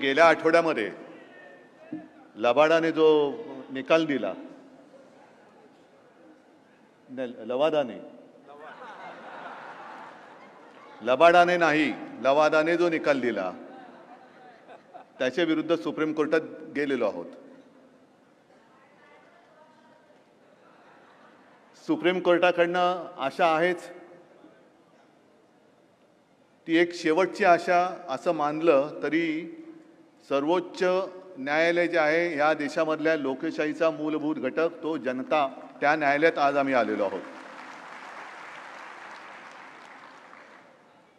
गेल्या आठवड्यामध्ये लबाडाने जो निकाल दिला, लबाडाने नाही, लवादाने जो निकाल दिला त्याच्या विरुद्ध सुप्रीम कोर्टात गेलेलो आहोत. सुप्रीम कोर्टाकडनं आशा आहेच, ती एक शेवटची आशा असं मानलं तरी सर्वोच्च न्यायालय जे आहे या देशामधल्या लोकशाहीचा मूलभूत घटक तो जनता, त्या न्यायालयात आज आम्ही आलेलो आहोत.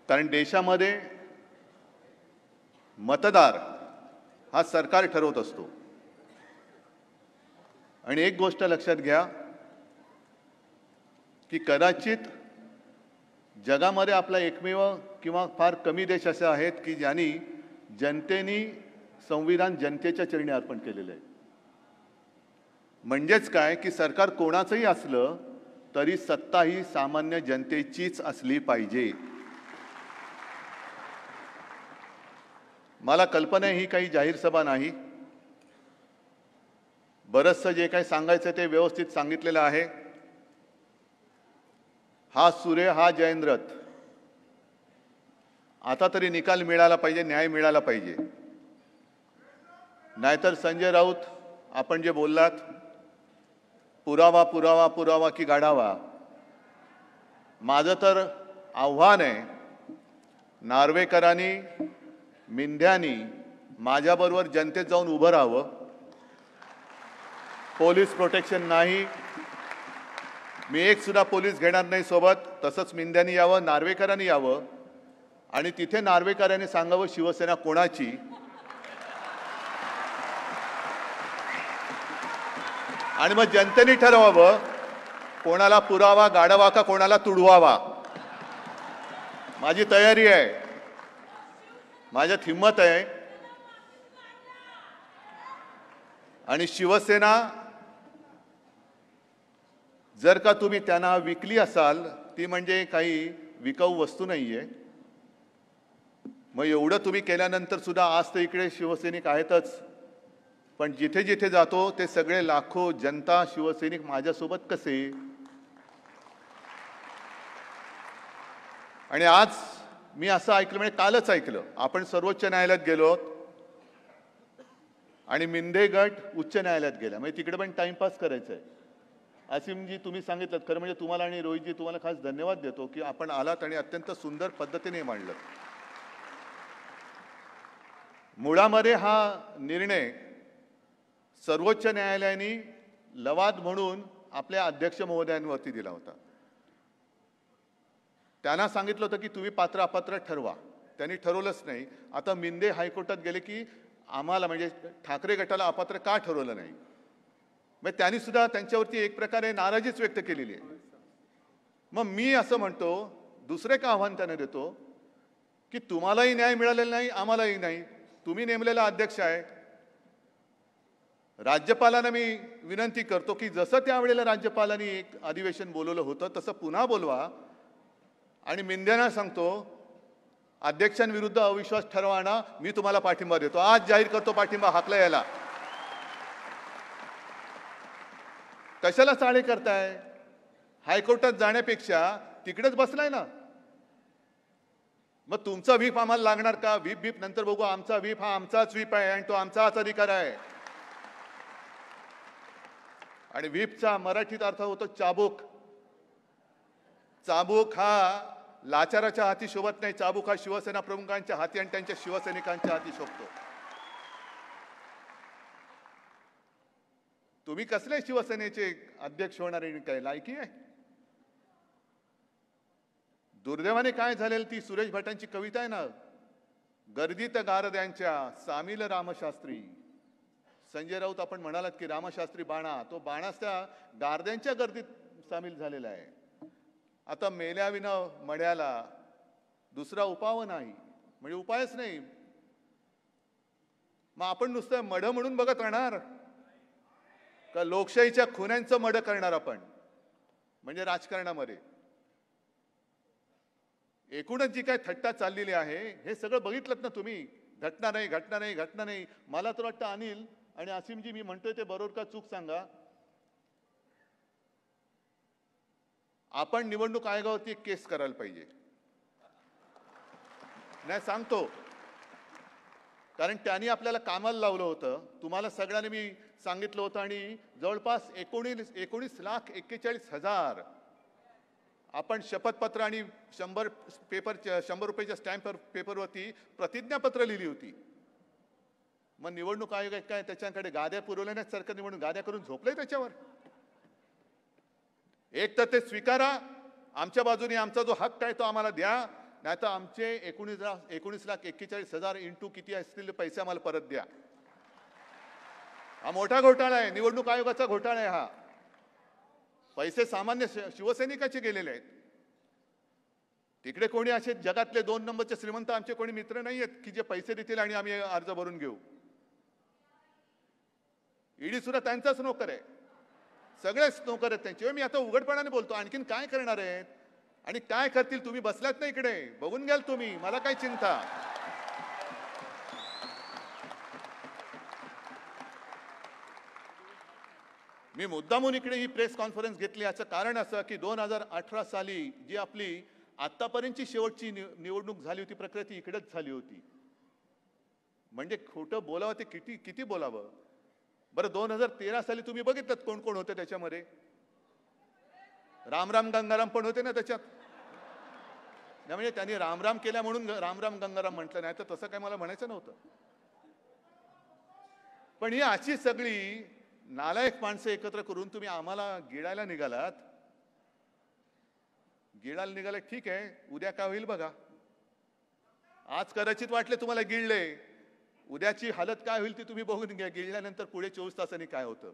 कारण देशामध्ये मतदार हा सरकार ठरवत असतो. आणि एक गोष्ट लक्षात घ्या की कदाचित जगामध्ये आपला एकमेव किंवा फार कमी देश असे आहेत की ज्यांनी जनतेने संविधान जनतेच्या चरणी अर्पण केलेलं आहे. म्हणजेच काय की सरकार कोणाचंही असलं तरी सत्ता ही सामान्य जनतेचीच असली पाहिजे. मला कल्पना ही काही जाहीर सभा नाही. बरंचसं जे काही सांगायचं ते व्यवस्थित सांगितलेलं आहे. हा सूर्य हा जयेंद्रथ, आता तरी निकाल मिळाला पाहिजे, न्याय मिळाला पाहिजे. नाहीतर संजय राऊत आपण जे बोललात, पुरावा पुरावा पुरावा की गाढावा, माझं तर आव्हान आहे, नार्वेकरांनी मिंध्यानी माझ्याबरोबर जनतेत जाऊन उभं राहावं. पोलीस प्रोटेक्शन नाही, मी एक सुद्धा पोलीस घेणार नाही सोबत. तसंच मिंध्यानी यावं, नार्वेकरांनी यावं आणि तिथे नार्वेकरांनी सांगावं शिवसेना कोणाची. आणि मग जनतेने ठरवावं कोणाला पुरावा गाढवा का कोणाला तुडवावा. माझी तयारी आहे, माझ्यात हिम्मत आहे. आणि शिवसेना जर का तुम्ही त्यांना विकली असाल, ती म्हणजे काही विकाऊ वस्तू नाहीये. मग एवढं तुम्ही केल्यानंतर सुद्धा आज तर इकडे शिवसैनिक आहेतच, पण जिथे जिथे जातो ते सगळे लाखो जनता शिवसैनिक माझ्यासोबत कसे. आणि आज मी असं ऐकलं, म्हणजे कालच ऐकलं, आपण सर्वोच्च न्यायालयात गेलो आणि मिंदे गट उच्च न्यायालयात गेला. म्हणजे तिकडे पण टाइमपास करायचा आहे. असीमजी तुम्ही सांगितलं, खरं म्हणजे तुम्हाला आणि रोहितजी तुम्हाला खास धन्यवाद देतो की आपण आलात आणि अत्यंत सुंदर पद्धतीने मांडलं. मुळामध्ये हा निर्णय सर्वोच्च न्यायालयाने लवाद म्हणून आपल्या अध्यक्ष महोदयांवरती दिला होता. त्यांना सांगितलं होतं की तुम्ही पात्र अपात्र ठरवा, त्यांनी ठरवलंच नाही. आता मिंदे हायकोर्टात गेले की आम्हाला म्हणजे ठाकरे गटाला अपात्र का ठरवलं नाही. मग त्यांनी सुद्धा त्यांच्यावरती एक प्रकारे नाराजीच व्यक्त केलेली आहे. मग मी असं म्हणतो, दुसरे का आव्हान त्यांना देतो की तुम्हालाही न्याय मिळालेला नाही, आम्हालाही नाही. तुम्ही नेमलेला अध्यक्ष आहे. राज्यपालांना मी विनंती करतो की जसं त्यावेळेला राज्यपालांनी एक अधिवेशन बोलवलं होतं तसं पुन्हा बोलवा. आणि मिंद्यांना सांगतो, अध्यक्षांविरुद्ध अविश्वास ठरवाना, मी तुम्हाला पाठिंबा देतो. आज जाहीर करतो पाठिंबा हाकला याला. कशाला चाळे करताय? हायकोर्टात जाण्यापेक्षा तिकडेच बसलाय ना. मग तुमचा व्हीप आम्हाला लागणार का? व्हीप नंतर बघू. आमचा व्हीप हा आमचाच व्हीप आहे आणि तो आमचाच अधिकार आहे. आणि व्हीपचा मराठीत अर्थ होतो चाबूक. चाबूक हा लाचाराच्या हाती शोभत नाही. चाबूक हा शिवसेना प्रमुखांच्या हाती आणि त्यांच्या शिवसैनिकांच्या हाती शोभतो. तुम्ही कसले शिवसेनेचे अध्यक्ष होणारे काय लायकी आहे? दुर्दैवाने काय झालेलं, ती सुरेश भटांची कविता आहे ना, गर्दीत गारद्यांच्या सामील रामशास्त्री. संजय राऊत आपण म्हणालात की रामशास्त्री बाणा, तो बाणाच त्या गारद्यांच्या गर्दीत सामील झालेला आहे. आता मेल्याविना मड्याला दुसरा उपाव नाही, म्हणजे उपायच नाही. मग आपण नुसतं मढ म्हणून बघत राहणार का लोकशाहीच्या खुन्यांचं मढ करणार आपण? म्हणजे राजकारणामध्ये एकूणच जी काय थट्टा चाललेली आहे हे सगळं बघितलं ना तुम्ही. घटना नाही, घटना नाही, घटना नाही. मला तर वाटतं अनिल आणि असीमजी, मी म्हणतोय ते बरोबर का चूक सांगा, आपण निवडणूक आयोगावरती एक केस करायला पाहिजे. नाही सांगतो, कारण त्यांनी आपल्याला कामाला लावलं होतं. तुम्हाला सगळ्यांनी मी सांगितलं होतं आणि जवळपास 19,41,41,000 आपण शपथपत्र आणि 100 रुपयाच्या स्टॅम्प पेपरवरती प्रतिज्ञापत्र लिहिली होती. मग निवडणूक आयोग काय त्याच्याकडे गाद्या पुरवल्या नाही? सरकार निवडणूक गाद्या करून झोपलंय त्याच्यावर. एक तर ते स्वीकारा, आमच्या बाजूने आमचा जो हक्क आहे तो आम्हाला द्या, नाही तर आमचे 19,41,000 इंटू किती असतील पैसे आम्हाला परत द्या. हा मोठा घोटाळा आहे, निवडणूक आयोगाचा घोटाळा आहे हा. पैसे सामान्य शिवसैनिकाचे गेलेले आहेत. तिकडे कोणी असे जगातले 2 नंबरचे श्रीमंत आमचे कोणी मित्र नाही आहेत की जे पैसे देतील आणि आम्ही अर्ज भरून घेऊ. ईडी सुद्धा त्यांचाच नोकर आहे, सगळेच नोकर आहेत त्यांचे. मी आता उघडपणाने बोलतो, आणखीन काय करणार आहेत आणि काय करतील? तुम्ही बसलात ना इकडे, बघून घ्याल तुम्ही, मला काय चिंता. मी मुद्दामून इकडे ही प्रेस कॉन्फरन्स घेतली याचं कारण असं की 2018 साली जी आपली आतापर्यंतची शेवटची निवडणूक झाली होती प्रकृती इकडेच झाली होती. म्हणजे खोटं बोलावं ते किती किती बोलावं. बरं 2013 साली तुम्ही बघितलं कोण कोण होते त्याच्यामध्ये? रामराम गंगाराम पण होते ना त्याच्यात. म्हणजे त्यांनी रामराम केल्या म्हणून रामराम गंगाराम म्हटलं, नाही तर तसं काय मला म्हणायचं नव्हतं. पण ही अशी सगळी नालायक माणसं एकत्र करून तुम्ही आम्हाला गिळायला निघालात. गिळायला निघाले ठीक आहे, उद्या काय होईल बघा. आज कदाचित वाटले तुम्हाला गिळले, उद्याची हालत काय होईल ती तुम्ही बघून घ्या. गिळल्यानंतर पुढे 24 तासांनी काय होतं.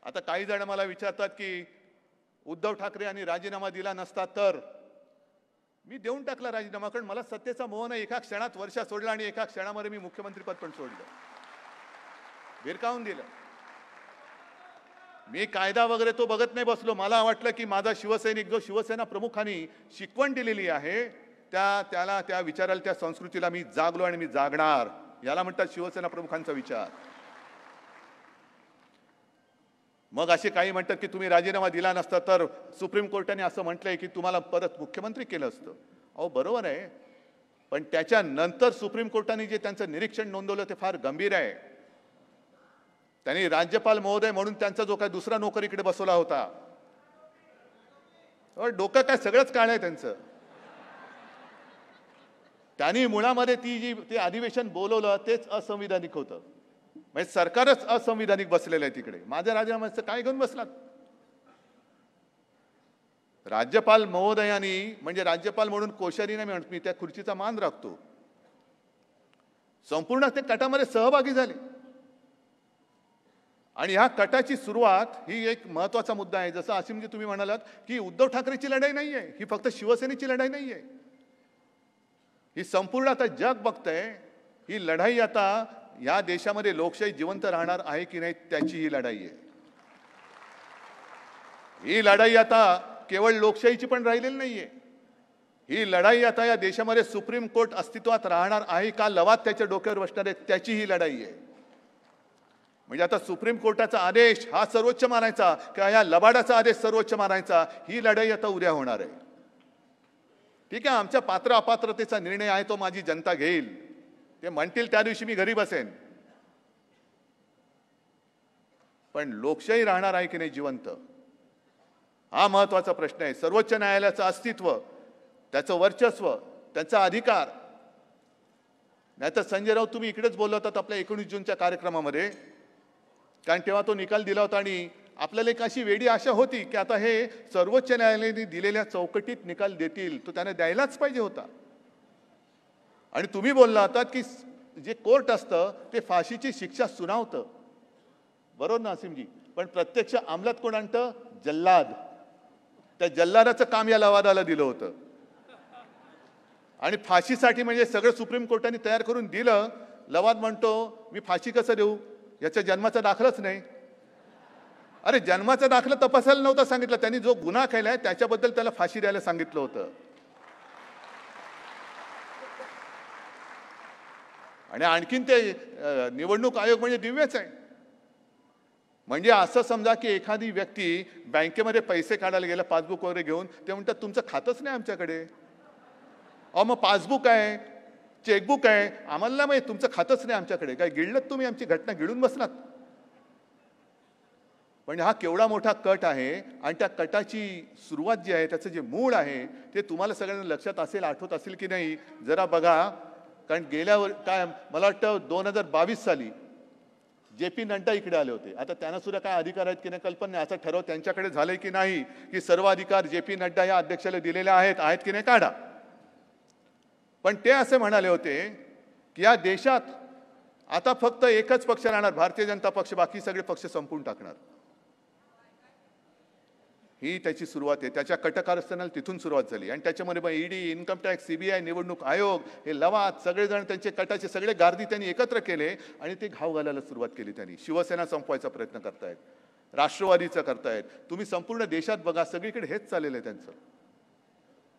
आता काही जण मला विचारतात की उद्धव ठाकरे यांनी राजीनामा दिला नसता तर. मी देऊन टाकला राजीनामा, कारण मला सत्तेचा मोह नाही. एका क्षणात वर्षा सोडला आणि एका क्षणामध्ये मी मुख्यमंत्रीपद पण सोडलं, भिरकावून दिलं. मी कायदा वगैरे तो बघत नाही बसलो. मला वाटलं की माझा शिवसैनिक जो शिवसेना प्रमुखांनी शिकवण दिलेली आहे त्या विचाराला, त्या संस्कृतीला मी जागलो आणि मी जागणार. याला म्हणतात शिवसेना प्रमुखांचा विचार. मग असे काही म्हणतात की तुम्ही राजीनामा दिला नसता तर सुप्रीम कोर्टाने असं म्हटलंय की तुम्हाला परत मुख्यमंत्री केलं असतं. अहो बरोबर आहे, पण त्याच्यानंतर सुप्रीम कोर्टाने जे त्यांचं निरीक्षण नोंदवलं ते फार गंभीर आहे. त्यांनी राज्यपाल महोदय म्हणून त्यांचा जो काय दुसरा नोकर इकडे बसवला होता, डोकं काय सगळंच काळ आहे त्यांचं. त्यांनी मुळामध्ये ते अधिवेशन बोलवलं तेच असंविधानिक होतं. म्हणजे सरकारच असंविधानिक बसलेलं आहे तिकडे. माझ्या राजीनाम्याचं काय घेऊन बसलात? राज्यपाल महोदयांनी, म्हणजे राज्यपाल म्हणून कोश्यारी नाही म्हणत मी, त्या खुर्चीचा मान राखतो, संपूर्ण ते कटामध्ये सहभागी झाले. आणि ह्या कटाची सुरुवात ही एक महत्वाचा मुद्दा आहे. जसं असीमजी तुम्ही म्हणालात की उद्धव ठाकरेची लढाई नाहीये ही, फक्त शिवसेनेची लढाई नाहीये ही, संपूर्ण आता जग बघतंय ही लढाई. आता या देशामध्ये लोकशाही जिवंत राहणार आहे की नाही त्याची ही लढाई आहे. ही लढाई आता केवळ लोकशाहीची पण राहिलेली नाहीये. ही लढाई आता या देशामध्ये सुप्रीम कोर्ट अस्तित्वात राहणार आहे का, लवाद त्याच्या डोक्यावर बसणार आहे त्याची ही लढाई आहे. म्हणजे आता सुप्रीम कोर्टाचा आदेश हा सर्वोच्च मानायचा किंवा या लबाडाचा आदेश सर्वोच्च मानायचा, ही लढाई आता उद्या होणार आहे. ठीक आहे, आमच्या पात्र अपात्रतेचा निर्णय आहे तो माझी जनता घेईल. ते म्हणतील त्या दिवशी मी घरी बसेन. पण लोकशाही राहणार आहे की नाही जिवंत, हा महत्वाचा प्रश्न आहे. सर्वोच्च न्यायालयाचं अस्तित्व, त्याचं वर्चस्व, त्यांचा अधिकार. नाहीतर संजय राऊत तुम्ही इकडेच बोलला होतात आपल्या 19 जूनच्या कार्यक्रमामध्ये, कारण तेव्हा तो निकाल दिला होता आणि आपल्याला एक अशी वेडी आशा होती की आता हे सर्वोच्च न्यायालयाने दिलेल्या चौकटीत निकाल देतील, तो त्याने द्यायलाच पाहिजे होता. आणि तुम्ही बोलला होतात की जे कोर्ट असतं ते फाशीची शिक्षा सुनावतं, बरोबर ना असीमजी? पण प्रत्यक्ष अंमलात कोण आणतं? जल्लाद. त्या जल्लादाचं काम या लवादाला दिलं होतं. आणि फाशीसाठी म्हणजे सगळं सुप्रीम कोर्टाने तयार करून दिलं. लवाद म्हणतो मी फाशी कसं देऊ, याच्या जन्माचा दाखलाच नाही. अरे जन्माचा दाखला तपासायला नव्हता सांगितलं त्यांनी, जो गुन्हा केलाय त्याच्याबद्दल त्याला फाशी द्यायला सांगितलं होतं. आणि आणखीन ते निवडणूक आयोग म्हणजे दिव्यच आहे. म्हणजे असं समजा की एखादी व्यक्ती बँकेमध्ये पैसे काढायला गेला पासबुक वगैरे घेऊन, ते म्हणतात तुमचं खातंच नाही आमच्याकडे. अहो मग पासबुक आहे, चेकबुक आहे, आम्हाला नाही माहिती, तुमचं खातंच नाही आमच्याकडे. काय गिळलत तुम्ही आमची घटना गिळून बसलात? म्हणजे हा केवढा मोठा कट आहे. आणि त्या कटाची सुरुवात जी आहे, त्याचं जे मूळ आहे ते तुम्हाला सगळ्यांना लक्षात असेल, आठवत असेल की नाही जरा बघा. कारण गेल्यावर काय मला वाटतं 2022 साली जे पी नड्डा इकडे आले होते. आता त्यांना सुद्धा काय अधिकार आहेत की नाही कल्पना नाही. असा ठराव त्यांच्याकडे झाले की नाही की सर्व अधिकार जे पी नड्डा या अध्यक्षाला दिलेले आहेत की नाही काढा. पण ते असे म्हणाले होते की या देशात आता फक्त एकच पक्ष राहणार, भारतीय जनता पक्ष, बाकी सगळे पक्ष संपून टाकणार. ही त्याची सुरुवात आहे. त्याच्या कटकारस्थानाला तिथून सुरुवात झाली. आणि त्याच्यामध्ये मग ईडी, इन्कम टॅक्स, सीबीआय, निवडणूक आयोग, हे लवाद सगळेजण त्यांचे कटाचे सगळे गार्दी त्यांनी एकत्र केले आणि ते घाव घालायला सुरुवात केली. त्यांनी शिवसेना संपवायचा प्रयत्न करतायत, राष्ट्रवादीचा करतायत. तुम्ही संपूर्ण देशात बघा, सगळीकडे हेच चाललेलं आहे त्यांचं.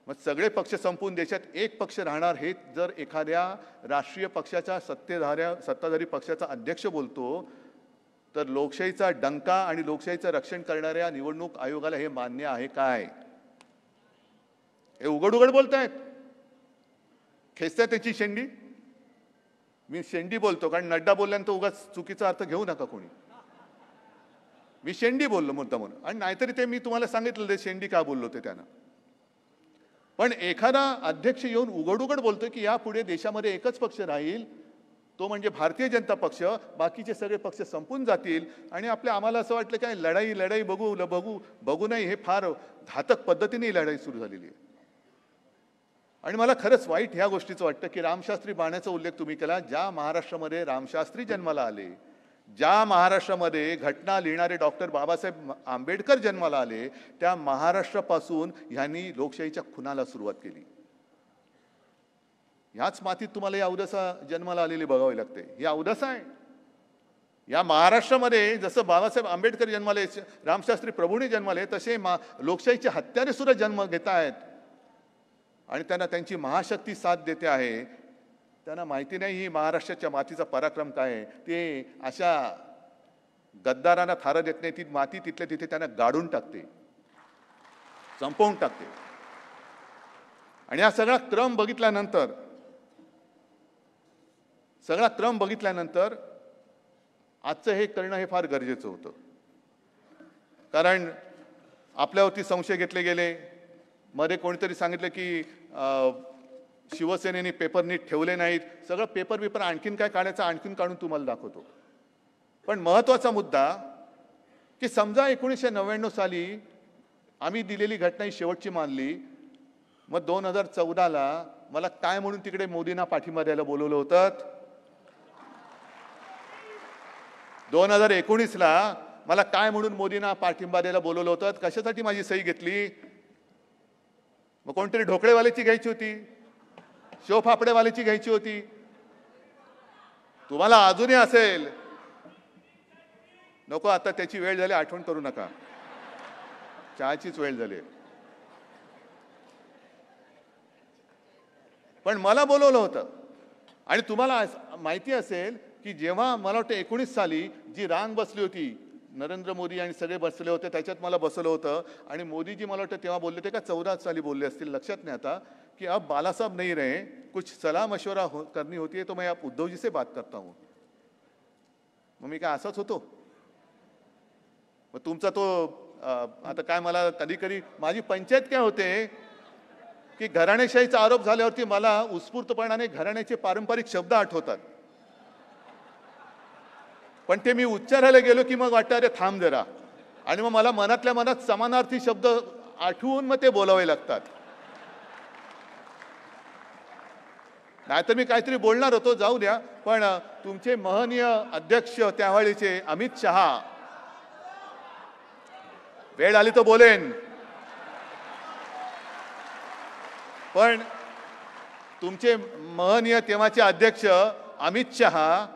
मग सगळे पक्ष संपून देशात एक पक्ष राहणार हे जर एखाद्या राष्ट्रीय पक्षाच्या सत्ताधारी पक्षाचा अध्यक्ष बोलतो, तर लोकशाहीचा डंका आणि लोकशाहीचं रक्षण करणाऱ्या निवडणूक आयोगाला हे मान्य आहे काय? हे उघड उघड बोलतायत. खेचताय त्याची शेंडी. मी शेंडी बोलतो कारण नड्डा बोलल्यानंतर उगाच चुकीचा अर्थ घेऊ नका कोणी. मी शेंडी बोललो मुद्दा म्हणून. आणि नाहीतरी ते मी तुम्हाला सांगितलं ते शेंडी का बोललो ते त्यांना. पण एखादा अध्यक्ष येऊन उघड उघड बोलतोय की यापुढे देशामध्ये एकच पक्ष राहील, तो म्हणजे भारतीय जनता पक्ष, बाकीचे सगळे पक्ष संपून जातील. आणि आम्हाला असं वाटलं काय लढाई बघू नाही. हे फार घातक पद्धतीने लढाई सुरू झालेली आहे. आणि मला खरंच वाईट ह्या गोष्टीचं वाटतं की रामशास्त्री बाण्याचा उल्लेख तुम्ही केला. ज्या महाराष्ट्रामध्ये रामशास्त्री जन्माला आले, ज्या महाराष्ट्रामध्ये घटना लिहिणारे डॉक्टर बाबासाहेब आंबेडकर जन्माला आले, त्या महाराष्ट्रापासून ह्यांनी लोकशाहीच्या खुनाला सुरुवात केली. ह्याच मातीत तुम्हाला या अवदसा जन्माला आलेली बघावी लागते. ही अवदसा आहे. या महाराष्ट्रामध्ये जसं बाबासाहेब आंबेडकर जन्माले, रामशास्त्री प्रभूने जन्माले, तसे लोकशाहीचे हत्यारे सुद्धा जन्म घेत आहेत. आणि त्यांना त्यांची महाशक्ती साथ देते आहे. त्यांना माहिती नाही ही महाराष्ट्राच्या मातीचा पराक्रम काय आहे. ते अशा गद्दारांना थारा देत नाही. ती माती तिथल्या तिथे त्यांना गाडून टाकते, संपवून टाकते. आणि हा सगळा क्रम बघितल्यानंतर आजचं हे करणं हे फार गरजेचं होतं. कारण आपल्यावरती संशय घेतले गेले. मध्ये कोणीतरी सांगितलं की शिवसेनेने पेपर नीट ठेवले नाहीत. सगळं पेपर आणखीन काय काढायचं, आणखीन काढून तुम्हाला दाखवतो. पण महत्त्वाचा मुद्दा की समजा 1999 साली आम्ही दिलेली घटना ही शेवटची मानली. मग 2014ला मला काय म्हणून तिकडे मोदींना पाठिंबा द्यायला बोलवलं होतं? 2019ला मला काय म्हणून मोदींना पाठिंबा द्यायला बोलवलं होतं? कशासाठी माझी सही घेतली? मग कोणतरी ढोकळेवाल्याची घ्यायची होती, शेव फाफडेवाल्याची घ्यायची होती. तुम्हाला अजूनही असेल, नको आता त्याची वेळ झाली, आठवण करू नका. चहाचीच वेळ झाली. पण मला बोलवलं होतं. आणि तुम्हाला माहिती असेल की जेव्हा मला वाटतं 19 साली जी रांग बसली होती, नरेंद्र मोदी आणि सगळे बसले होते, त्याच्यात मला बसवलं होतं. आणि मोदीजी मला वाटतं तेव्हा बोलले ते का 14 साली बोलले असतील, लक्षात नाही आता, कि अब बाला साहब नहीं रहे, कुछ सलाह मशवरा करनी होती है तो मैं आप उद्धव जी से बात करता हूँ. मग मी काय असाच होतो? मग तुमचा तो आता काय, मला कधी कधी माझी पंचायत काय होते की घराणेशाहीचा आरोप झाल्यावरती मला उत्स्फूर्तपणाने घराण्याचे पारंपरिक शब्द आठवतात. पण ते मी उच्चारायला गेलो की मग वाटतं अरे थांब जरा. आणि मग मला मनातल्या मनात समानार्थी शब्द आठवून मग ते बोलावे लागतात. नाहीतर मी काहीतरी बोलणार होतो, जाऊ द्या. पण तुमचे महनीय अध्यक्ष त्यावेळीचे अमित शहा, वेळ आली तर बोलेन, पण तुमचे महनीय तेव्हाचे अध्यक्ष अमित शहा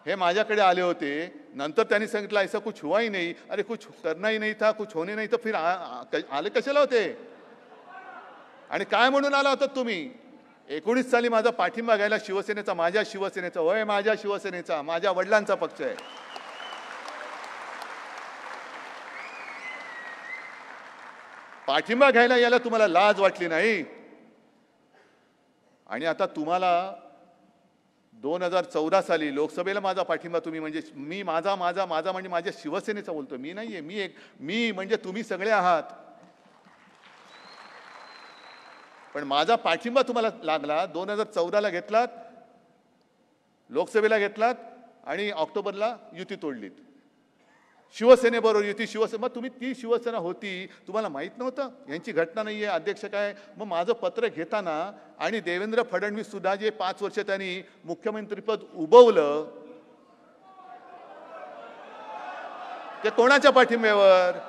हे माझ्याकडे आले होते. नंतर त्यांनी सांगितलं ऐसा कुछ हुआ ही नहीं. अरे कुछ करना ही नहीं था, कुछ होने नहीं तो फिर आले कशाला होते? आणि काय म्हणून आला होता तुम्ही? 19 साली माझा पाठिंबा घ्यायला शिवसेनेचा, माझ्या शिवसेनेचा, होय माझ्या शिवसेनेचा, माझ्या वडिलांचा पक्ष आहे. पाठिंबा घ्यायला याला तुम्हाला लाज वाटली नाही. आणि आता तुम्हाला 2014 साली लोकसभेला माझा पाठिंबा तुम्ही म्हणजे मी माझा माझा माझा म्हणजे माझ्या शिवसेनेचा बोलतो, मी नाहीये. मी म्हणजे तुम्ही सगळे आहात. पण माझा पाठिंबा तुम्हाला लागला. 2014ला घेतलात, लोकसभेला घेतलात आणि ऑक्टोबरला युती तोडलीत. शिवसेनेबरोबर युती, मग तुम्ही ती शिवसेना होती, तुम्हाला माहित नव्हतं यांची घटना नाहीये, अध्यक्ष काय. मग माझं पत्र घेताना आणि देवेंद्र फडणवीस सुद्धा जे 5 वर्ष त्यांनी मुख्यमंत्रीपद उभवलं, ते कोणाच्या पाठिंब्यावर.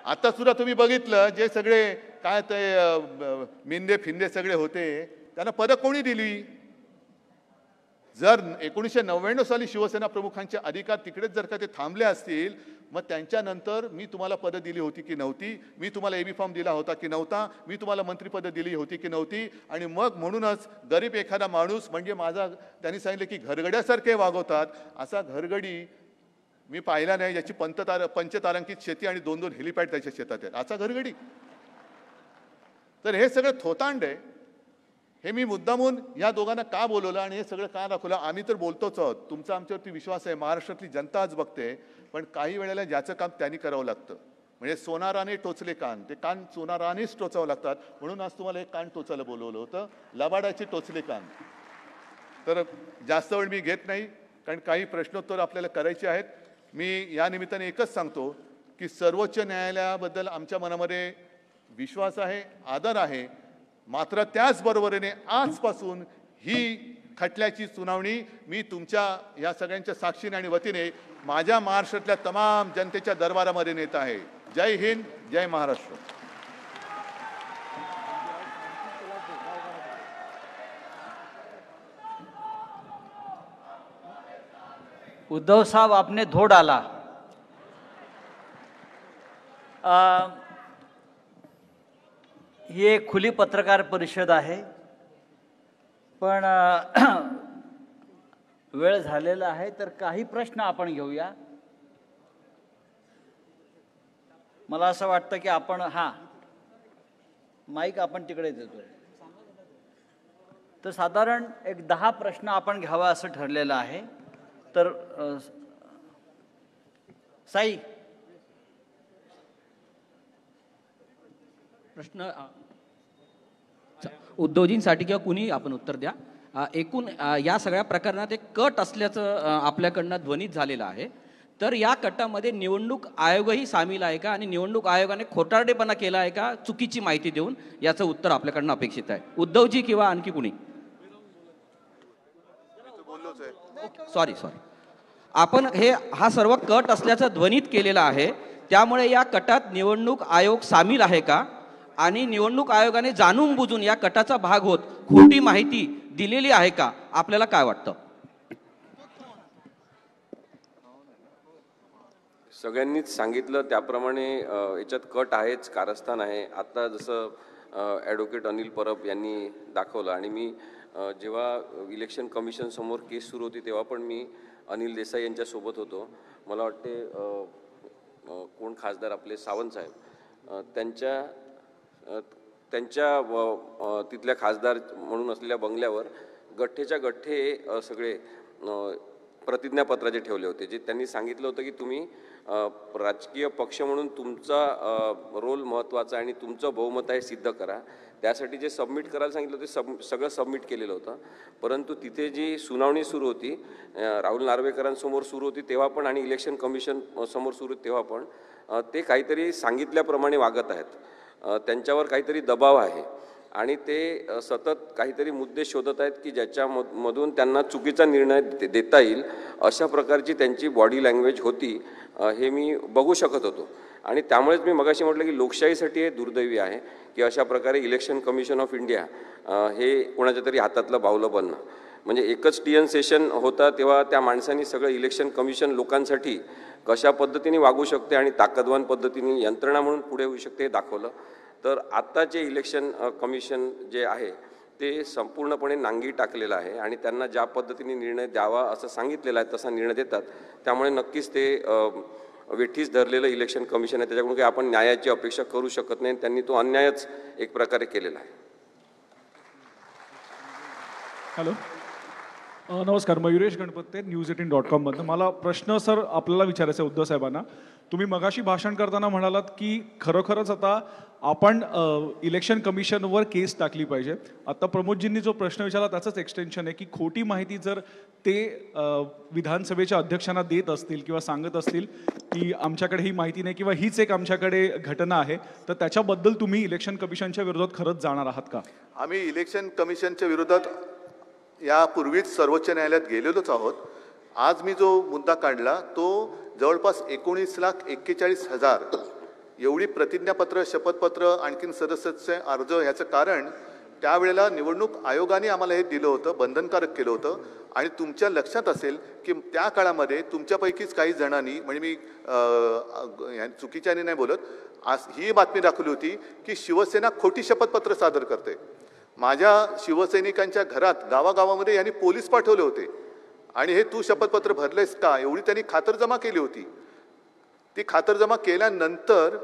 आता सुद्धा तुम्ही बघितलं जे सगळे काय ते मिंदे फिंदे सगळे होते, त्यांना पदं कोणी दिली. जर 1999 साली शिवसेना प्रमुखांचे अधिकार तिकडेच जर का ते थांबले असतील, मग त्यांच्यानंतर मी तुम्हाला पदं दिली होती की नव्हती, मी तुम्हाला एबी फॉर्म दिला होता की नव्हता, मी तुम्हाला मंत्रिपदं दिली होती की नव्हती. आणि मग म्हणूनच गरीब एखादा माणूस म्हणजे माझा, त्यांनी सांगितलं की घरगड्यासारखे वागवतात, असा घरगडी मी पाहिला नाही ज्याची पंचतारांकित शेती आणि 2-2 हेलिपॅड त्याच्या शेतात आहेत, असा घरगडी. तर हे सगळं थोतांड आहे. हे मी मुद्दामून या दोघांना का बोलवलं आणि हे सगळं का दाखवलं. आम्ही तर बोलतोच आहोत, तुमचा आमच्यावरती विश्वास आहे, महाराष्ट्रातली जनता आज बघते. पण काही वेळेला ज्याचं काम त्यांनी करावं लागतं. म्हणजे सोनाराने टोचले कान, ते कान सोनारानेच टोचावं लागतात. म्हणून आज तुम्हाला एक कान टोचायला बोलवलं होतं, लबाडाचे टोचले कान. तर जास्त वेळ मी घेत नाही, कारण काही प्रश्नोत्तर आपल्याला करायचे आहेत. मी या निमित्ताने एकच सांगतो की सर्वोच्च न्यायालयाबद्दल आमच्या मनामध्ये विश्वास आहे, आदर आहे. मात्र त्याचबरोबरीने आजपासून ही खटल्याची सुनावणी मी तुमच्या या सगळ्यांच्या साक्षीने आणि वतीने माझ्या महाराष्ट्रातल्या तमाम जनतेच्या दरबारामध्ये नेत आहे. जय हिंद, जय महाराष्ट्र. उद्धव साहब, आपने धो डाला. ही एक खुली पत्रकार परिषद आहे, पण वेळ झालेला आहे, तर काही प्रश्न आपण घेऊया. मला असं वाटतं की आपण माईक आपण तिकडे देतोय, तर साधारण एक 10 प्रश्न आपण घ्यावा असं ठरलेलं आहे. तर साई, प्रश्न उद्धवजींसाठी किंवा कुणी आपण उत्तर द्या. एकूण या सगळ्या प्रकरणात एक कट असल्याचं आपल्याकडनं ध्वनित झालेलं आहे. तर या कटामध्ये निवडणूक आयोगही सामील आहे का आणि निवडणूक आयोगाने खोटारडेपणा केला आहे का, चुकीची माहिती देऊन, याचं उत्तर आपल्याकडनं अपेक्षित आहे. उद्धवजी किंवा आणखी कुणी. सॉरी, आपण हा सर्व कट असल्याचं ध्वनित केलेला आहे. त्यामुळे या कटात निवडणूक आयोग सामील आहे का आणि निवडणूक आयोगाने जाणून बुजून या कटाचा भाग होत खोटी माहिती दिलेली आहे का, आपल्याला काय वाटतं. सगळ्यांनीच सांगितलं त्याप्रमाणे याच्यात कट आहेच, कारस्थान आहे. आता जसं ॲडव्होकेट अनिल परब यांनी दाखवलं आणि मी जेव्हा इलेक्शन कमिशन समोर केस सुरू होती तेव्हा पण मी अनिल देसाई यांच्यासोबत होतो. मला वाटते कोण खासदार आपले सावंत साहेब, त्यांच्या तिथल्या खासदार म्हणून असलेल्या बंगल्यावर गठ्ठेच्या गठ्ठे सगळे प्रतिज्ञापत्राचे ठेवले होते, जे त्यांनी सांगितलं होतं की तुम्ही राजकीय पक्ष म्हणून तुमचा रोल महत्त्वाचा आणि तुमचं बहुमत आहे सिद्ध करा. त्यासाठी जे सबमिट करायला सांगितलं ते सगळं सबमिट केलेलं होतं. परंतु तिथे जी सुनावणी सुरू होती, राहुल नार्वेकरांसमोर सुरू होती तेव्हा पण आणि इलेक्शन कमिशन समोर सुरू होती तेव्हा पण ते काहीतरी सांगितल्याप्रमाणे वागत आहेत. त्यांच्यावर काहीतरी दबाव आहे आणि ते सतत काहीतरी मुद्दे शोधत आहेत की ज्याच्यामधून त्यांना चुकीचा निर्णय देता येईल अशा प्रकारची त्यांची बॉडी लँग्वेज होती, हे मी बघू शकत होतो. आणि त्यामुळेच मी मगाशी म्हटलं की लोकशाहीसाठी हे दुर्दैवी आहे की अशा प्रकारे इलेक्शन कमिशन ऑफ इंडिया हे कोणाच्या तरी हातातलं बावलं बनणं. म्हणजे एकच TN सेशन होता तेव्हा त्या माणसांनी सगळं इलेक्शन कमिशन लोकांसाठी कशा पद्धतीने वागू शकते आणि ताकदवान पद्धतीने यंत्रणा म्हणून पुढे होऊ शकते हे दाखवलं. तर आत्ताचे इलेक्शन कमिशन जे आहे ते संपूर्णपणे नांगी टाकलेलं आहे आणि त्यांना ज्या पद्धतीने निर्णय द्यावा असं सांगितलेलं आहे तसा निर्णय देतात. त्यामुळे नक्कीच ते वेठीस धरलेलं इलेक्शन कमिशन आहे, त्याच्याकडून काही आपण न्यायाची अपेक्षा करू शकत नाही. त्यांनी तो अन्यायच एक प्रकारे केलेला आहे. हॅलो, नमस्कार. मयुरेश गणपते, news18.com मधनं. मला प्रश्न सर आपल्याला विचारायचा आहे उद्धव साहेबांना. तुम्ही मगाशी भाषण करताना म्हणालात की खरोखरच आता आपण इलेक्शन कमिशनवर केस टाकली पाहिजे. आता प्रमोदजींनी जो प्रश्न विचारला त्याचंच एक्सटेन्शन आहे की खोटी माहिती जर ते विधानसभेच्या अध्यक्षांना देत असतील किंवा सांगत असतील की आमच्याकडे ही माहिती नाही किंवा हीच एक आमच्याकडे घटना आहे, तर त्याच्याबद्दल तुम्ही इलेक्शन कमिशनच्या विरोधात खरंच जाणार आहात का? आम्ही इलेक्शन कमिशनच्या विरोधात यापूर्वीच सर्वोच्च न्यायालयात गेलेलोच आहोत. आज मी जो मुद्दा काढला तो जवळपास 19,41,000 एवढी प्रतिज्ञापत्र, शपथपत्र, आणखीन सदस्याचे अर्ज. ह्याचं कारण त्यावेळेला निवडणूक आयोगाने आम्हाला हे दिलं होतं, बंधनकारक केलं होतं. आणि तुमच्या लक्षात असेल की त्या काळामध्ये तुमच्यापैकीच काही जणांनी, म्हणजे मी चुकीच्याने नाही बोलत, आज ही बातमी दाखवली होती की शिवसेना खोटी शपथपत्र सादर करते. माझ्या शिवसैनिकांच्या घरात गावागावामध्ये यांनी पोलीस पाठवले होते आणि हे तू शपथपत्र भरलेस का एवढी त्यांनी खातरजमा केली होती. ती खातरजमा केल्यानंतर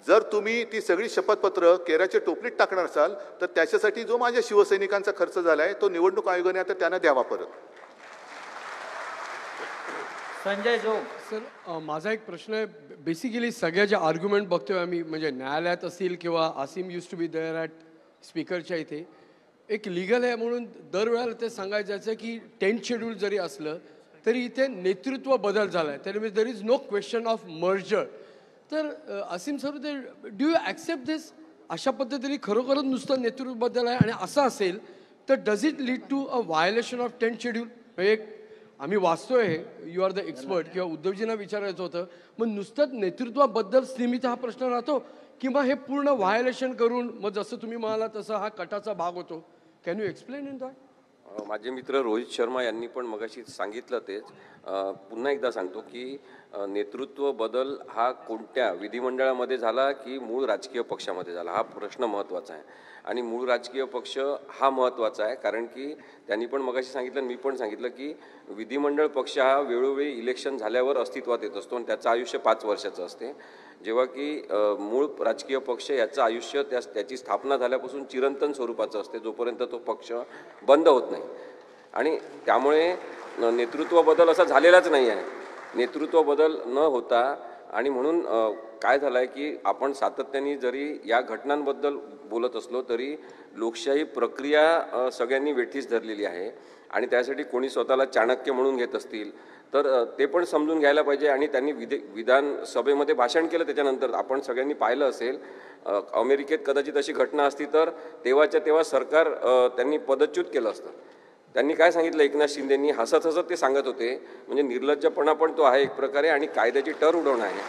जर तुम्ही ती सगळी शपथपत्र केराच्या टोपलीत टाकणार असाल तर त्याच्यासाठी जो माझ्या शिवसैनिकांचा खर्च झाला आहे तो निवडणूक आयोगाने आता त्यांना द्यावा परत. संजय जोग. सर, माझा एक प्रश्न आहे. बेसिकली सगळ्या ज्या आर्ग्युमेंट बघतोय आम्ही, म्हणजे न्यायालयात असतील किंवा Asim used to be there at स्पीकरच्या इथे, एक लिगल आहे म्हणून दरवेळेला ते सांगायचं की 10th शेड्यूल जरी असलं तरी इथे नेतृत्व बदल झाला आहे. त्यामुळे there is no question of merger. तर Aseem sir, do you accept this? अशा पद्धतीने खरोखरच नुसतं नेतृत्व बदल आहे आणि असं असेल तर does it lead to a violation of 10th schedule? एक आम्ही वाचतोय, यू आर द एक्सपर्ट, किंवा उद्धवजींना विचारायचं होतं, मग नुसतंच नेतृत्वाबद्दल सीमित हा प्रश्न राहतो किंवा हे पूर्ण व्हायोलेशन करून मग जसं तुम्ही म्हणाला तसं हा कटाचा भाग होतो? Can you explain in that? माझे मित्र रोहित शर्मा यांनी पण मगाशी सांगितलं तेच. पुन्हा एकदा सांगतो की नेतृत्व बदल हा कोणत्या विधिमंडळामध्ये झाला की मूळ राजकीय पक्षामध्ये झाला, हा प्रश्न महत्त्वाचा आहे. आणि मूळ राजकीय पक्ष हा महत्त्वाचा आहे कारण की त्यांनी पण मगाशी सांगितलं, मी पण सांगितलं की विधिमंडळ पक्ष हा वेळोवेळी इलेक्शन झाल्यावर अस्तित्वात येत असतो आणि त्याचं आयुष्य 5 वर्षाचं असते, जेव्हा की मूळ राजकीय पक्ष याचं आयुष्य त्याची स्थापना झाल्यापासून चिरंतन स्वरूपाचं असते, जोपर्यंत तो पक्ष बंद होत नाही. आणि त्यामुळे नेतृत्व बदल असा झालेलाच नाही आहे. नेतृत्व बदल न होता आणि म्हणून काय झालं आहे की आपण सातत्याने जरी या घटनांबद्दल बोलत असलो तरी लोकशाही प्रक्रिया सगळ्यांनी वेठीस धरलेली आहे आणि त्यासाठी कोणी स्वतःला चाणक्य म्हणून घेत असतील तर ते पण समजून घ्यायला पाहिजे. आणि त्यांनी विधानसभेमध्ये भाषण केलं, त्याच्यानंतर आपण सगळ्यांनी पाहिलं असेल, अमेरिकेत कदाचित अशी घटना असती तर तेव्हाच्या तेव्हा सरकार त्यांनी पदच्युत केलं असतं. त्यांनी काय सांगितलं, एकनाथ शिंदेंनी हसत हसत ते सांगत होते, म्हणजे निर्लज्जपणा पण तो आहे एक प्रकारे आणि कायद्याची टर उडवणं आहे.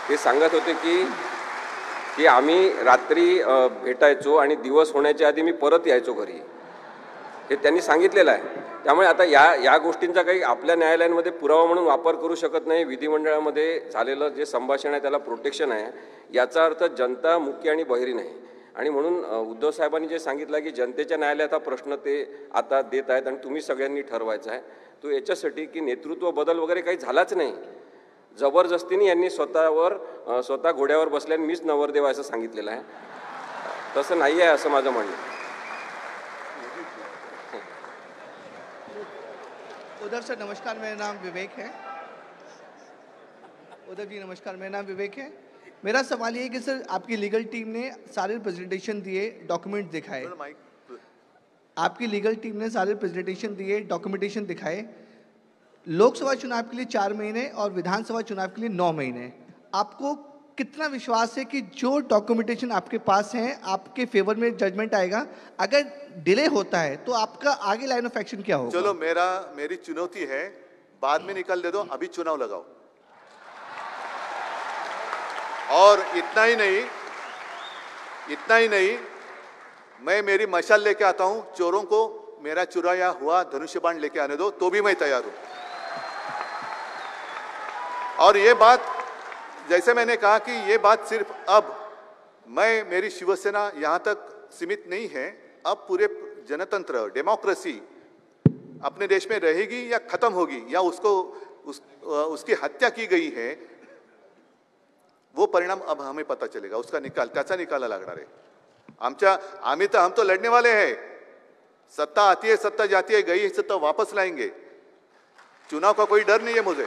ते सांगत होते की आम्ही रात्री भेटायचो आणि दिवस होण्याच्या आधी मी परत यायचो घरी, हे त्यांनी सांगितलेलं आहे. त्यामुळे आता या गोष्टींचा काही आपल्या न्यायालयांमध्ये पुरावा म्हणून वापर करू शकत नाही. विधिमंडळामध्ये झालेलं जे संभाषण आहे त्याला प्रोटेक्शन आहे, याचा अर्थ जनता मुकी आणि बहिरी नाही. आणि म्हणून उद्धव साहेबांनी जे सांगितलं की जनतेच्या न्यायालयात हा प्रश्न ते आता देत आहेत आणि तुम्ही सगळ्यांनी ठरवायचा आहे, तो याच्यासाठी की नेतृत्व बदल वगैरे काही झालाच नाही. जबरदस्तीने यांनी स्वतः घोड्यावर बसल्याने मीच नवरदेव असं सांगितलेलं आहे. तसं नाही आहे असं माझं म्हणणं. उद्धव सर नमस्कार, मेरा नाम विवेक है. उद्धव जी नमस्कार, मेरा नाम विवेक है. मेरा सवाल ये है कि सर आपकी लीगल टीम ने सारे प्रेजेंटेशन दिए, डॉक्यूमेंट दिखाए. आपकी लीगल टीम ने सारे प्रेजेंटेशन दिए, डॉक्यूमेंटेशन दिखाए. लोकसभा चुनाव के लिए 4 महीने और विधानसभा चुनाव के लिए 9 महीने. आपको कितना विश्वास है कि जो डॉक्यूमेंटेशन आपके पास हैं आपके फेवर में जजमेंट आएगा? अगर डिले होता है तो आपका आगे लाइन ऑफ एक्शन क्या होगा? चलो, मेरी चुनौती है, बाद में निकाल दे दो, अभी चुनाव लगाओ. और इतना ही नहीं, मैं मेरी मशाल लेके आता हूं, चोरों को मेरा चुराया हुआ धनुष्य बाण लेके आने दो, तो भी मैं तैयार हूं. और ये बात, जैसे मैंने कहा कि ये बात सिर्फ अब मेरी शिवसेना यहाँ तक सीमित नहीं है। अब पूरे जनतंत्र डेमोक्रेसी अपने देश में रहेगी या खत्म होगी या उसकी हत्या की गई है, वो परिणाम अब हमें पता चलेगा। उसका निकाल त्याचा निकाला लागणार है। हम तो लड़ने वाले हैं। सत्ता आती है, सत्ता जाती है, गई सत्ता वापस लाएंगे। चुनाव का कोई डर नहीं है मुझे,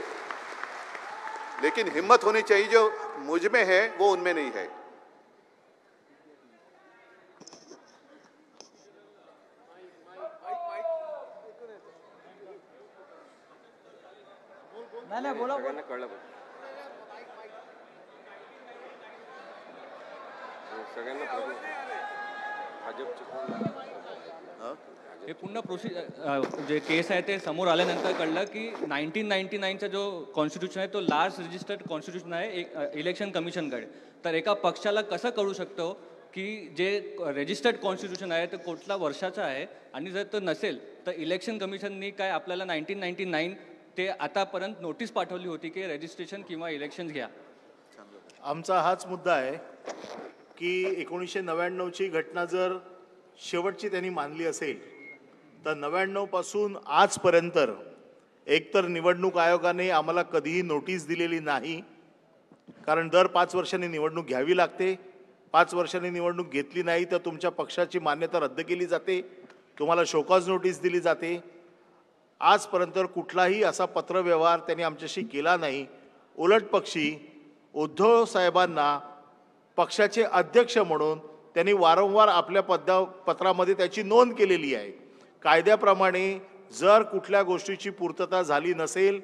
लेकिन हिम्मत होनी चाहिए। जो मुझ में है वो उनमें नहीं है। नाही बोला सगळ्यांना कळलं पाहिजे. सगळ्यांना भाजपचे हे पूर्ण जे केस आहे ते समोर आल्यानंतर कळलं की 1999चा जो कॉन्स्टिट्यूशन आहे तो लास्ट रजिस्टर्ड कॉन्स्टिट्यूशन आहे इलेक्शन कमिशनकडे. तर एका पक्षाला कसं कळू शकतो की जे रजिस्टर्ड कॉन्स्टिट्यूशन आहे ते कुठल्या वर्षाचं आहे, आणि जर तो नसेल तर इलेक्शन कमिशननी काय आपल्याला 1999 ते आतापर्यंत नोटीस पाठवली होती की रजिस्ट्रेशन किंवा इलेक्शन घ्या? आमचा हाच मुद्दा आहे की 1999ची घटना जर शेवटची त्यांनी मानली असेल तर 99 पासून आजपर्यंत एकतर निवडणूक आयोगाने आम्हाला कधीही नोटीस दिलेली नाही, कारण दर 5 वर्षांनी निवडणूक घ्यावी लागते. 5 वर्षांनी निवडणूक घेतली नाही तर तुमच्या पक्षाची मान्यता रद्द केली जाते, तुम्हाला शोकॉज नोटीस दिली जाते. आजपर्यंत कुठलाही असा पत्रव्यवहार त्यांनी आमच्याशी केला नाही. उलट पक्षी उद्धव साहेबांना पक्षाचे अध्यक्ष म्हणून त्यांनी वारंवार आपल्या पत्रामध्ये त्याची नोंद केलेली आहे. कायद्याप्रमाणे जर कुठल्या गोष्टीची पूर्तता झाली नसेल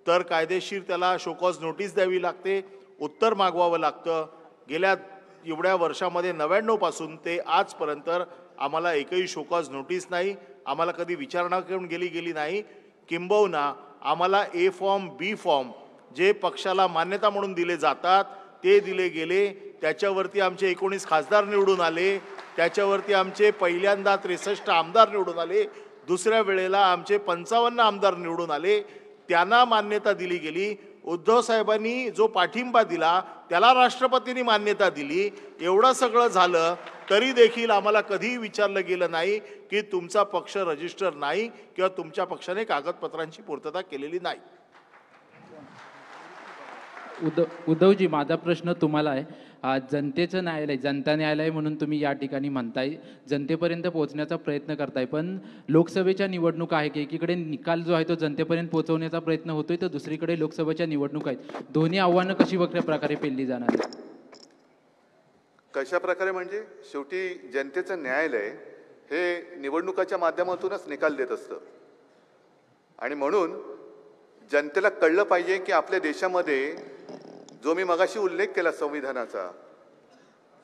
तर कायदेशीर त्याला शोकॉज नोटीस द्यावी लागते, उत्तर मागवावं लागतं. गेल्या एवढ्या वर्षामध्ये 99 पासून ते आजपर्यंत आम्हाला एकही शोकॉज नोटीस नाही, आम्हाला कधी विचारणा करून गेली नाही. किंबहुना आम्हाला ए फॉर्म बी फॉर्म जे पक्षाला मान्यता म्हणून दिले जातात ते दिले गेले. त्याच्यावरती आमचे 19 खासदार निवडून आले, त्याच्यावरती आमचे पहिल्यांदा 63 आमदार निवडून आले, दुसऱ्या वेळेला आमचे 55 आमदार निवडून आले. त्यांना मान्यता दिली गेली. उद्धव साहेबांनी जो पाठिंबा दिला त्याला राष्ट्रपतींनी मान्यता दिली. एवढं सगळं झालं तरी देखील आम्हाला कधीही विचारलं गेलं नाही की तुमचा पक्ष रजिस्टर नाही किंवा तुमच्या पक्षाने कागदपत्रांची पूर्तता केलेली नाही. उद्धवजी, माझा प्रश्न तुम्हाला आहे. जनतेचं न्यायालय, जनता न्यायालय म्हणून तुम्ही या ठिकाणी म्हणताय, जनतेपर्यंत पोहोचण्याचा प्रयत्न करताय, पण लोकसभेच्या निवडणूक आहे की एकीकडे निकाल जो आहे तो जनतेपर्यंत पोहोचवण्याचा प्रयत्न होतोय तर दुसरीकडे लोकसभेच्या निवडणूक आहेत. दोन्ही आव्हानं कशी वक्र प्रकारे पेलली जाणार आहेत? कशा प्रकारे म्हणजे शेवटी जनतेचं न्यायालय हे निवडणुकाच्या माध्यमातूनच निकाल देत असतं. आणि म्हणून जनतेला कळलं पाहिजे की आपल्या देशामध्ये जो मी मगाशी उल्लेख केला संविधानाचा,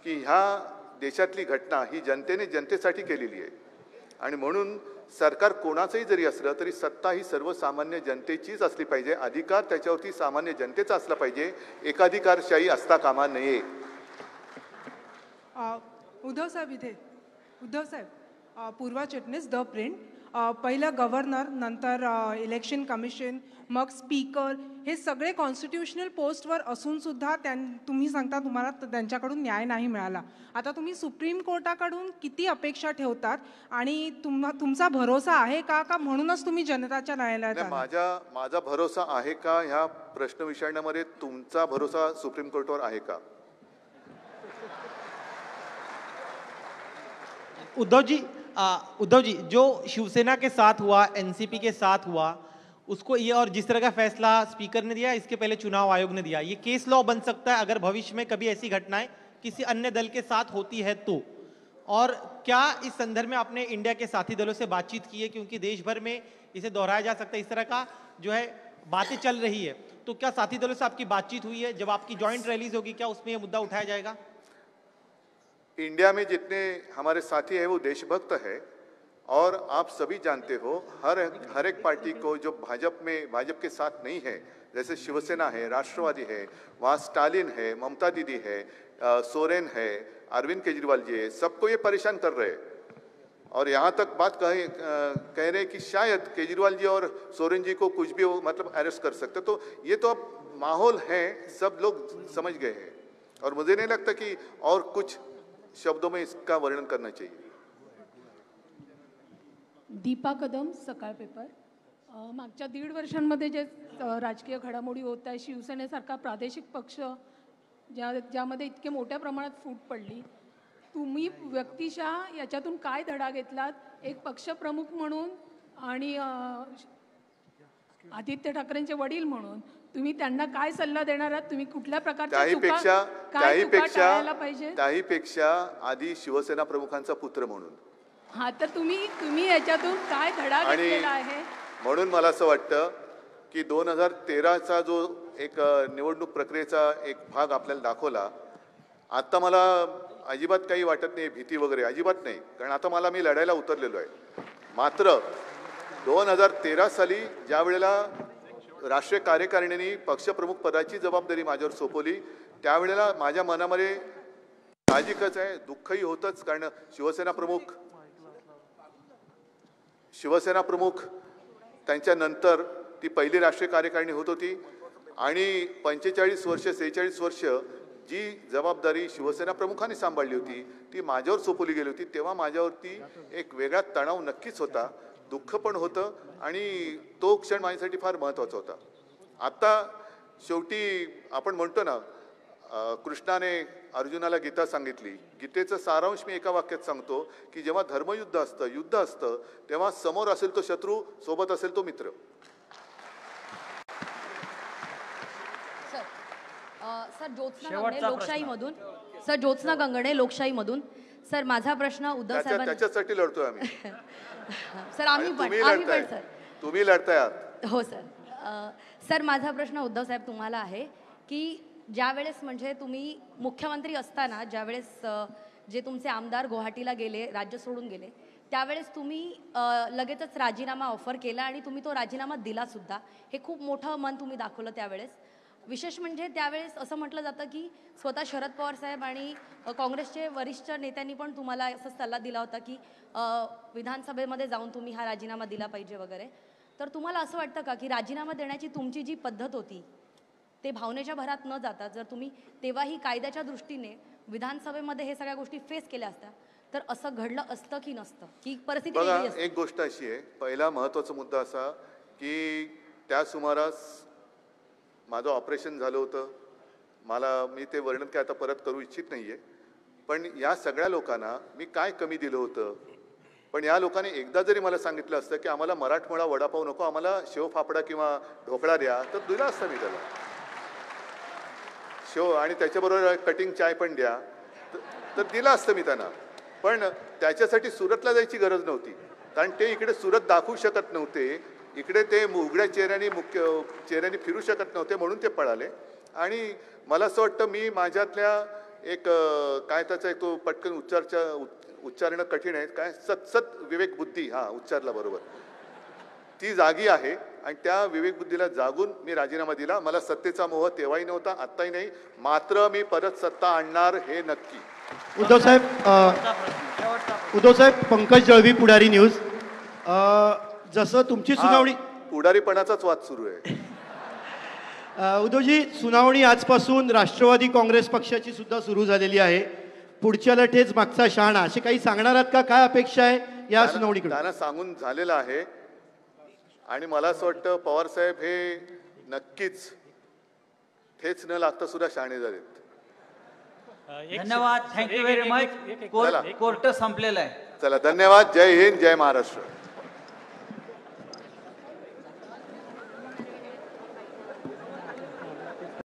की ह्या देशातली घटना ही जनतेने जनतेसाठी केलेली आहे. आणि म्हणून सरकार कोणाचंही जरी असलं तरी सत्ता ही सर्वसामान्य जनतेचीच असली पाहिजे. अधिकार त्याच्यावरती सामान्य जनतेचा असला पाहिजे. एकाधिकारशाही असता कामा नये. उद्धव साहेब, पूर्वा चिटणीस द प्रिंट. पहिलं गव्हर्नर, नंतर इलेक्शन कमिशन, मग स्पीकर, हे सगळे कॉन्स्टिट्युशनल पोस्टवर असून सुद्धा तुम्ही सांगता तुम्हाला त्यांच्याकडून न्याय नाही मिळाला. आता तुम्ही सुप्रीम कोर्टाकडून किती अपेक्षा ठेवतात आणि तुमचा भरोसा आहे का म्हणूनच तुम्ही जनताच्या न्यायालयात आला? माझा भरोसा आहे का ह्या प्रश्न विचारण्यामध्ये तुमचा भरोसा सुप्रीम कोर्टावर आहे का? उद्धव जी, जो शिवसेना के साथ हुआ, एनसीपी के साथ हुआ, उसको ये और जिस तरह का फैसला स्पीकर ने दिया, इसके पहले चुनाव आयोग ने दिया, ये केस लॉ बन सकता है अगर भविष्य में कभी ऐसी घटनाएं किसी अन्य दल के साथ होती है तो? और क्या इस संदर्भ में आपने इंडिया के साथी दलों से बातचीत की है, क्योंकि देश भर में इसे दोहराया जा सकता है, इस तरह का जो है बातें चल रही है, तो क्या साथी दलों से आपकी बातचीत हुई है? जब आपकी ज्वाइंट रैलीज होगी क्या उसमें यह मुद्दा उठाया जाएगा? इंडिया में जितने हमारे साथी हैं वो देशभक्त है, और आप सभी जानते हो हर एक पार्टी को जो भाजप के साथ नहीं है, जैसे शिवसेना है, राष्ट्रवादी है, वहाँ स्टालिन है, ममता दीदी है, सोरेन है, अरविंद केजरीवाल जी है, सबको ये परेशान कर रहे हैं. और यहाँ तक बात कह रहे हैं कि शायद केजरीवाल जी और सोरेन जी को कुछ भी मतलब अरेस्ट कर सकते. तो ये तो अब माहौल है, सब लोग समझ गए हैं. और मुझे नहीं लगता कि और कुछ शब्दों में इसका वर्णन करना चाहिए. दीपा कदम, सकाळ पेपर. मागच्या 1.5 वर्षांमध्ये जे राजकीय घडामोडी होत आहे, शिवसेनेसारखा प्रादेशिक पक्ष ज्यामध्ये इतके मोठ्या प्रमाणात फूट पडली, तुम्ही व्यक्तिशः याच्यातून काय धडा घेतलात एक पक्षप्रमुख म्हणून आणि आदित्य ठाकरेंचे वडील म्हणून तुम्ही त्यांना काय सल्ला देणार आहात? तुम्ही कुठल्या प्रकारच्या चुका टाळायला पाहिजे? त्याहीपेक्षा आधी शिवसेना प्रमुखांचा पुत्र म्हणून. हा, तर तुम्ही याच्यातून काय धडा घेतलेला आहे? म्हणून मला असं वाटतं की 2013चा जो एक निवडणूक प्रक्रियेचा एक भाग आपल्याला दाखवला, आता मला अजिबात काही वाटत नाही, भीती वगैरे अजिबात नाही, कारण आता मी लढायला उतरलेलो आहे. मात्र 2013 साली ज्या वेळेला राष्ट्रीय कार्यकारिणीने पक्षप्रमुख पदाची जबाबदारी माझ्यावर सोपवली, त्यावेळेला माझ्या मनामध्ये साहजिकच आहे, दुःखही होतंच, कारण शिवसेना प्रमुख त्यांच्यानंतर ती पहिली राष्ट्रीय कार्यकारिणी होत होती आणि 45 वर्ष 46 वर्ष जी जबाबदारी शिवसेना प्रमुखांनी सांभाळली होती ती माझ्यावर सोपवली गेली होती. तेव्हा माझ्यावरती एक वेगळा तणाव नक्कीच होता, दुःख पण होतं आणि तो क्षण माझ्यासाठी फार महत्त्वाचा होता. आता शेवटी आपण म्हणतो ना, कृष्णाने अर्जुनाला गीता सांगितली, गीतेचं सारांश मी एका वाक्यात सांगतो की जेव्हा धर्मयुद्ध असतं, युद्ध असतं, तेव्हा समोर असेल तो शत्रू, सोबत असेल तो मित्र. सर ज्योत्स्ना गंगणे लोकशाहीमधून. सर ज्योत्स्ना गंगणे लोकशाहीमधून. सर माझा प्रश्न उद्धव साहेबांना. त्याच्यासाठी लढतोय आम्ही. सर आम्ही पण सर तुम्ही लढताय. हो सर. सर माझा प्रश्न उद्धव साहेब तुम्हाला आहे की ज्यावेळेस म्हणजे तुम्ही मुख्यमंत्री असताना ज्यावेळेस जे तुमचे आमदार गुवाहाटीला गेले, राज्य सोडून गेले, त्यावेळेस तुम्ही लगेचच राजीनामा ऑफर केला आणि तुम्ही तो राजीनामा दिला सुद्धा. हे खूप मोठं मन तुम्ही दाखवलं त्यावेळेस. विशेष म्हणजे त्यावेळेस असं म्हटलं जातं की स्वतः शरद पवार साहेब आणि काँग्रेसचे वरिष्ठ नेत्यांनी पण तुम्हाला असा सल्ला दिला होता की विधानसभेमध्ये जाऊन तुम्ही हा राजीनामा दिला पाहिजे वगैरे. तर तुम्हाला असं वाटतं का की राजीनामा देण्याची तुमची जी पद्धत होती ते भावनेच्या भरात न जाता जर तुम्ही तेव्हाही कायद्याच्या दृष्टीने विधानसभेमध्ये हे सगळ्या गोष्टी फेस केल्या असत्या तर असं घडलं असतं की नसतं, ही परिस्थिती वेगळी असते? एक गोष्ट अशी आहे, पहिला महत्त्वाचा मुद्दा असा की त्या सुमारास माझं ऑपरेशन झालं होतं. मी ते वर्णन काय आता परत करू इच्छित नाही आहे, पण या सगळ्या लोकांना मी काय कमी दिलं होतं? पण या लोकांनी एकदा जरी मला सांगितलं असतं की आम्हाला मराठमोळा वडापाव नको, आम्हाला शेवफाफडा किंवा ढोकळा द्या, तर दिला असतं मी त्याला. शेव आणि त्याच्याबरोबर कटिंग चाय पण द्या, तर दिला असतं मी त्यांना. पण त्याच्यासाठी सुरतला जायची गरज नव्हती, कारण ते इकडे सुरत दाखवू शकत नव्हते, इकडे ते उघड्या चेहऱ्याने फिरू शकत नव्हते, म्हणून ते पळाले. आणि मला असं वाटतं मी माझ्यातल्या एक काय त्याचा एक तो पटकन उच्चारणं कठीण आहे, काय सतसत विवेक बुद्धी, हा उच्चारला बरोबर, ती जागी आहे आणि त्या विवेक बुद्धीला जागून मी राजीनामा दिला. मला सत्तेचा मोह तेव्हाही नव्हता, आत्ताही नाही, मात्र मी परत सत्ता आणणार हे नक्की. उद्धव साहेब, पंकज जळवी, पुढारी न्यूज. जसं तुमची सुनावणी, पुढारीपणाचाच वाद सुरू आहे. उद्धवजी, सुनावणी आजपासून राष्ट्रवादी काँग्रेस पक्षाची सुद्धा सुरू झालेली आहे. पुढच्या लढेच मागचा शहाणा, असे काही सांगणार आहात का? काय अपेक्षा आहे या सुनावणीकडे? त्यांना सांगून झालेलं आहे आणि मला असं वाटतं पवार साहेब हे नक्कीच ठेच न लागता सुद्धा शहाणे झालेत. धन्यवाद. Thank you very much. कोर्ट संपलेला आहे. चला, धन्यवाद. जय हिंद, जय महाराष्ट्र.